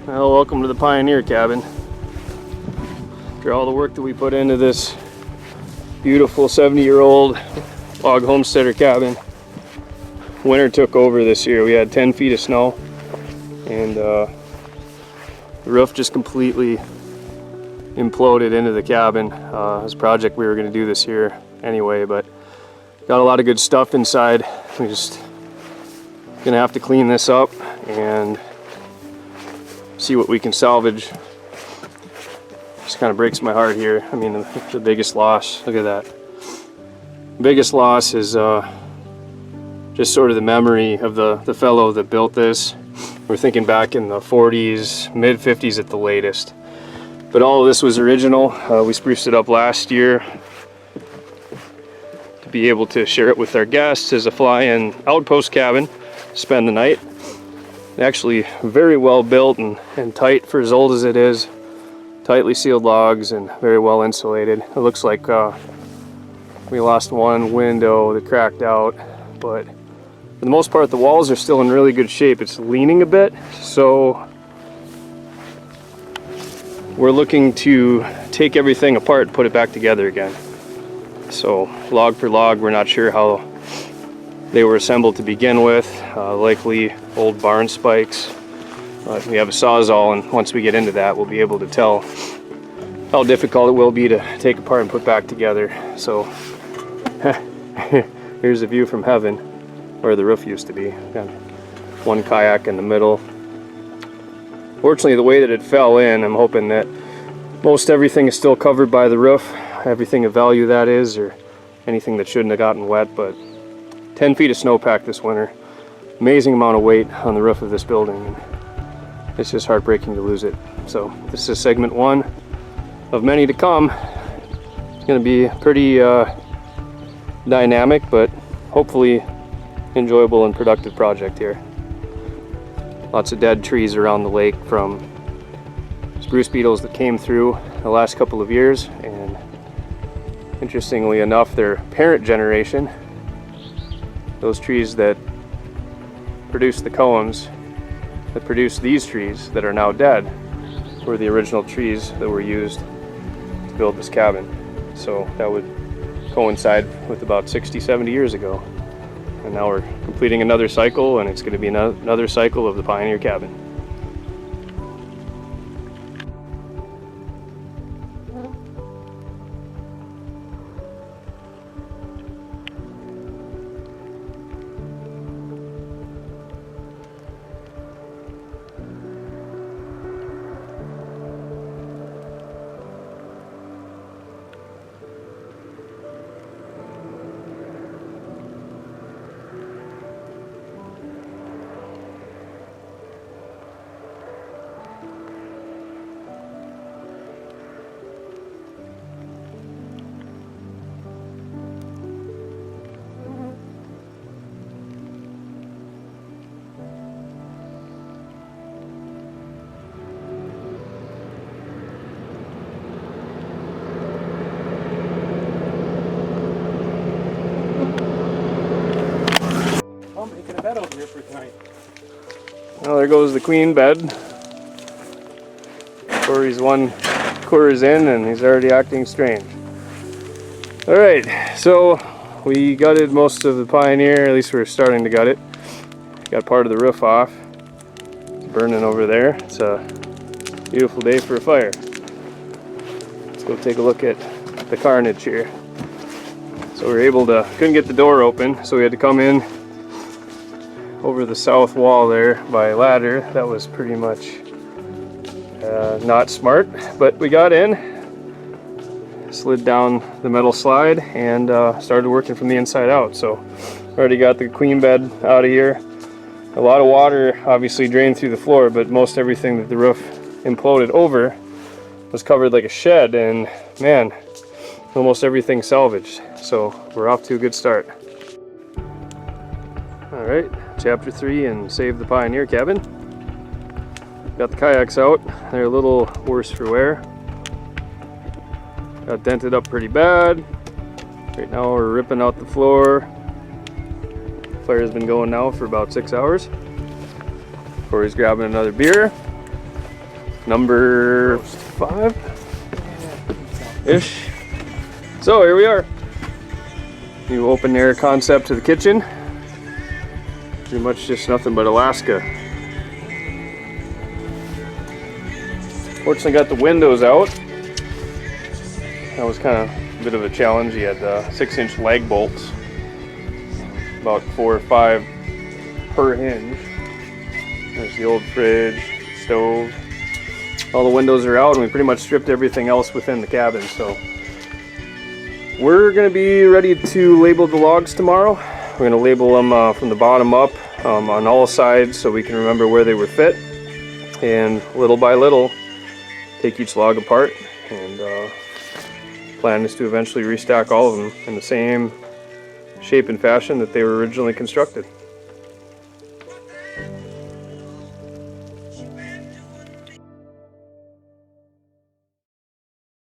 Well, welcome to the Pioneer Cabin. After all the work that we put into this beautiful 70-year-old log homesteader cabin, winter took over this year. We had 10 feet of snow, and the roof just completely imploded into the cabin. It was a project we were going to do this year anyway, but got a lot of good stuff inside. We're just gonna have to clean this up and see what we can salvage. Just kind of breaks my heart here. I mean, the biggest loss, look at that. The biggest loss is just sort of the memory of the fellow that built this. We're thinking back in the 40s, mid 50s at the latest. But all of this was original. We spruced it up last year to be able to share it with our guests as a fly-in outpost cabin, spend the night. Actually very well built and tight for as old as it is. Tightly sealed logs and very well insulated. It looks like we lost one window that cracked out, but for the most part the walls are still in really good shape. It's leaning a bit, so we're looking to take everything apart and put it back together again. So log for log, we're not sure how they were assembled to begin with, likely old barn spikes. We have a Sawzall, and once we get into that, we'll be able to tell how difficult it will be to take apart and put back together. So here's a view from heaven, where the roof used to be. Got one kayak in the middle. Fortunately, the way that it fell in, I'm hoping that most everything is still covered by the roof, everything of value that is, or anything that shouldn't have gotten wet, but 10 feet of snowpack this winter. Amazing amount of weight on the roof of this building. It's just heartbreaking to lose it. So this is segment one of many to come. It's going to be pretty dynamic, but hopefully enjoyable and productive project here. Lots of dead trees around the lake from spruce beetles that came through the last couple of years, and interestingly enough, their parent generation, those trees that produce the cones, that produce these trees that are now dead, were the original trees that were used to build this cabin. So that would coincide with about 60-70 years ago. And now we're completing another cycle, and it's going to be another cycle of the Pioneer Cabin. Over here for tonight. Well, there goes the queen bed. Corey's one quarter's in, and he's already acting strange. All right, so we gutted most of the Pioneer. At least we're starting to gut it. Got part of the roof off. It's burning over there. It's a beautiful day for a fire. Let's go take a look at the carnage here. So we were able to, couldn't get the door open, so we had to come in over the south wall there by ladder. That was pretty much not smart, but we got in, slid down the metal slide, and started working from the inside out. So already got the queen bed out of here. A lot of water obviously drained through the floor, but most everything that the roof imploded over was covered like a shed, and man, almost everything salvaged. So we're off to a good start. All right, chapter 3 and Save the Pioneer Cabin. Got the kayaks out. They're a little worse for wear. Got dented up pretty bad. Right now we're ripping out the floor. Fire's been going now for about 6 hours. Corey's grabbing another beer. number 5-ish. So here we are. New open air concept to the kitchen. Pretty much just nothing but Alaska. Fortunately got the windows out. That was kind of a bit of a challenge. He had 6-inch lag bolts, about 4 or 5 per hinge. There's the old fridge, stove. All the windows are out, and we pretty much stripped everything else within the cabin. So we're going to be ready to label the logs tomorrow. We're going to label them from the bottom up on all sides so we can remember where they were fit. And little by little, take each log apart, and plan is to eventually restack all of them in the same shape and fashion that they were originally constructed.